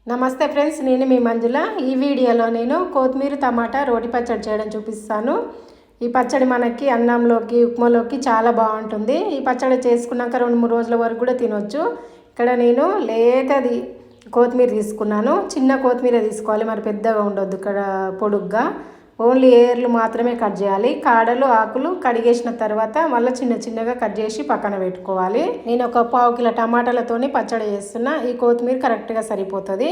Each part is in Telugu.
నమస్తే ఫ్రెండ్స్, నేను మీ మంజుల. ఈ వీడియోలో నేను కొత్తిమీర టమాటా రోటి పచ్చడి చేయడం చూపిస్తాను. ఈ పచ్చడి మనకి అన్నంలోకి ఉప్మాలోకి చాలా బాగుంటుంది. ఈ పచ్చడి చేసుకున్నాక 2-3 రోజుల వరకు కూడా తినొచ్చు. ఇక్కడ నేను లేతది కొత్తిమీర తీసుకున్నాను. చిన్న కొత్తిమీర తీసుకోవాలి, మరి పెద్దగా ఉండొద్దు. ఇక్కడ పొడుగ్గా ఓన్లీ ఏర్లు మాత్రమే కట్ చేయాలి. కాడలు ఆకులు కడిగేసిన తర్వాత మళ్ళీ చిన్న చిన్నగా కట్ చేసి పక్కన పెట్టుకోవాలి. నేను ఒక 1/2 కిలో టమాటాలతోని పచ్చడి చేస్తున్నా. ఈ కొత్తిమీర కరెక్ట్గా సరిపోతుంది.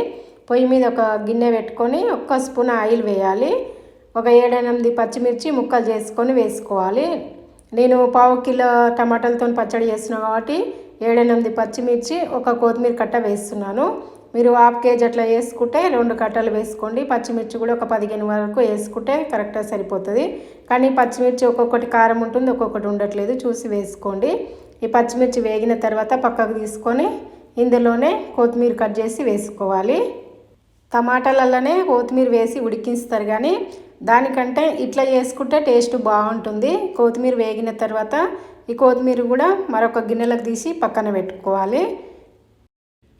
పొయ్యి మీద ఒక గిన్నె పెట్టుకొని 1 స్పూన్ ఆయిల్ వేయాలి. ఒక 7-8 పచ్చిమిర్చి ముక్కలు చేసుకొని వేసుకోవాలి. నేను 1/2 కిలో టమాటాలతో పచ్చడి చేస్తున్నాను కాబట్టి 7-8 పచ్చిమిర్చి, ఒక కొత్తిమీర కట్ట వేస్తున్నాను. మీరు 1/2 కేజీ అట్లా వేసుకుంటే 2 కట్టలు వేసుకోండి. పచ్చిమిర్చి కూడా ఒక 15 వరకు వేసుకుంటే కరెక్ట్గా సరిపోతుంది. కానీ పచ్చిమిర్చి ఒక్కొక్కటి కారం ఉంటుంది, ఒక్కొక్కటి ఉండట్లేదు, చూసి వేసుకోండి. ఈ పచ్చిమిర్చి వేగిన తర్వాత పక్కకు తీసుకొని ఇందులోనే కొత్తిమీర కట్ చేసి వేసుకోవాలి. టమాటాలలోనే కొత్తిమీర వేసి ఉడికిస్తారు, కానీ దానికంటే ఇట్లా చేసుకుంటే టేస్ట్ బాగుంటుంది. కొత్తిమీర వేగిన తర్వాత ఈ కొత్తిమీర కూడా మరొక గిన్నెలకు తీసి పక్కన పెట్టుకోవాలి.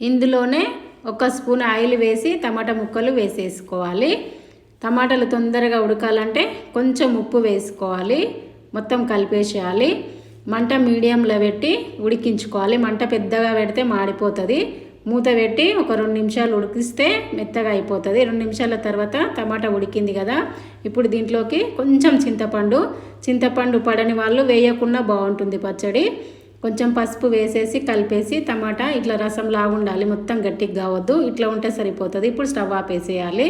ఇందులోనే 1 స్పూన్ ఆయిల్ వేసి టమాటా ముక్కలు వేసేసుకోవాలి. టమాటాలు తొందరగా ఉడకాలంటే కొంచెం ఉప్పు వేసుకోవాలి. మొత్తం కలిపేసేయాలి. మంట మీడియంలో పెట్టి ఉడికించుకోవాలి. మంట పెద్దగా పెడితే మాడిపోతుంది. మూత పెట్టి ఒక 2 నిమిషాలు ఉడికిస్తే మెత్తగా అయిపోతుంది. 2 నిమిషాల తర్వాత టమాటా ఉడికింది కదా, ఇప్పుడు దీంట్లోకి కొంచెం చింతపండు పడని వాళ్ళు వేయకుండా బాగుంటుంది పచ్చడి. కొంచెం పసుపు వేసేసి కలిపేసి టమాటా ఇట్లా రసంలాగా ఉండాలి, మొత్తం గట్టిగా కావద్దు. ఇట్లా ఉంటే సరిపోతుంది. ఇప్పుడు స్టవ్ ఆపేసేయాలి.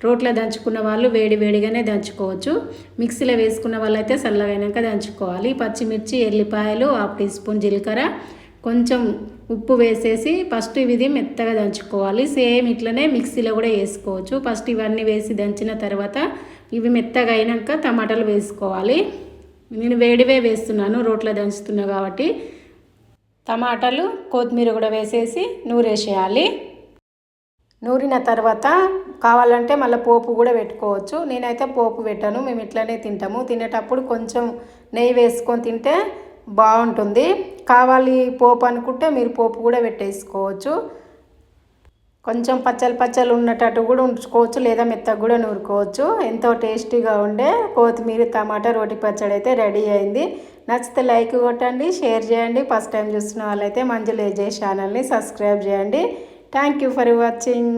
రోట్లో దంచుకున్న వాళ్ళు వేడిగానే దంచుకోవచ్చు. మిక్సీలో వేసుకున్న వాళ్ళైతే చల్లగైనాక దంచుకోవాలి. పచ్చిమిర్చి, ఎల్లిపాయలు, 1/2 టీ స్పూన్ జీలకర్ర, కొంచెం ఉప్పు వేసేసి ఫస్ట్ ఇవి మెత్తగా దంచుకోవాలి. సేమ్ ఇట్లనే మిక్సీలో కూడా వేసుకోవచ్చు. ఫస్ట్ ఇవన్నీ వేసి దంచిన తర్వాత ఇవి మెత్తగా అయినాక టమాటాలు వేసుకోవాలి. నేను వేడివే వేస్తున్నాను, రోట్లో దంచుతున్నా కాబట్టి. టమాటాలు, కొత్తిమీర కూడా వేసేసి నూరేసేయాలి. నూరిన తర్వాత కావాలంటే మళ్ళీ పోపు కూడా పెట్టుకోవచ్చు. నేనైతే పోపు పెట్టాను, మేము ఇట్లనే తింటాము. తినేటప్పుడు కొంచెం నెయ్యి వేసుకొని తింటే బాగుంటుంది. కావాలి పోపు అనుకుంటే మీరు పోపు కూడా పెట్టేసుకోవచ్చు. కొంచెం పచ్చలు ఉన్నట్టు కూడా ఉంచుకోవచ్చు, లేదా మెత్తగా కూడా నూరుకోవచ్చు. ఎంతో టేస్టీగా ఉండే కొత్తిమీర టమాటా రోటి పచ్చడి అయితే రెడీ అయింది. నచ్చితే లైక్ కొట్టండి, షేర్ చేయండి. ఫస్ట్ టైం చూస్తున్న వాళ్ళైతే మంజుల ఏజే ఛానల్ని సబ్స్క్రైబ్ చేయండి. Thank you for watching.